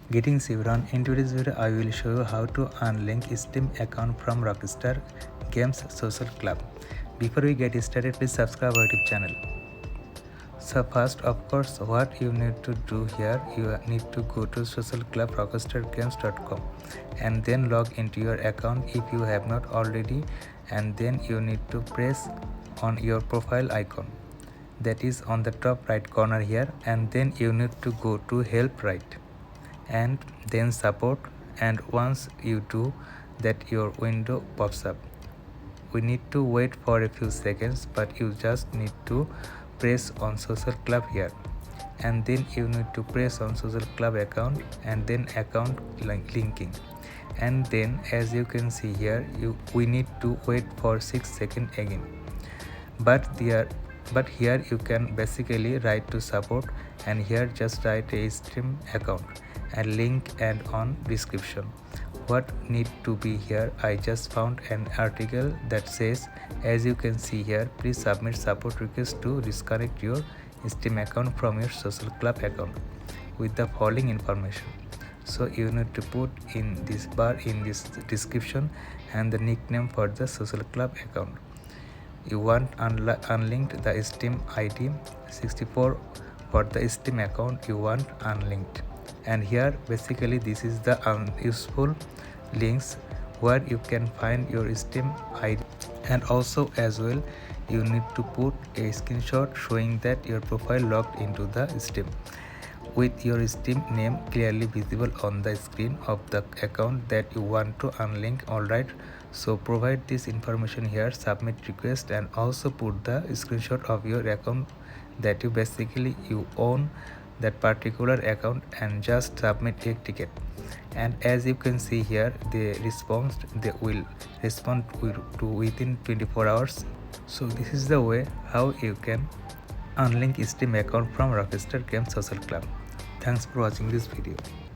Greetings everyone, in today's video I will show you how to unlink Steam account from Rockstar Games Social Club. Before we get started, please subscribe our YouTube channel. So first, of course, what you need to do here, you need to go to socialclub.rockstargames.com and then log into your account if you have not already, and then you need to press on your profile icon that is on the top right corner here, and then you need to go to help right and then support, and once you do that your window pops up. We need to wait for a few seconds, but you just need to press on social club here, and then you need to press on social club account and then account linking, and then as you can see here we need to wait for 6 seconds again. But here you can basically write to support, and here just write a Steam account and link and on description. What need to be here, I just found an article that says, as you can see here, please submit support request to disconnect your Steam account from your social club account with the following information. So you need to put in this bar in this description and the nickname for the social club account. You want unlinked the Steam ID 64 for the Steam account you want unlinked, and here basically this is the useful links where you can find your Steam ID, and also as well you need to put a screenshot showing that your profile logged into the Steam with your Steam name clearly visible on the screen of the account that you want to unlink. Alright, so provide this information here, submit request, and also put the screenshot of your account that you basically you own that particular account, and just submit a ticket. And as you can see here, they will respond to within 24 hours. So this is the way how you can unlink Steam account from Rockstar Games Social Club. Thanks for watching this video.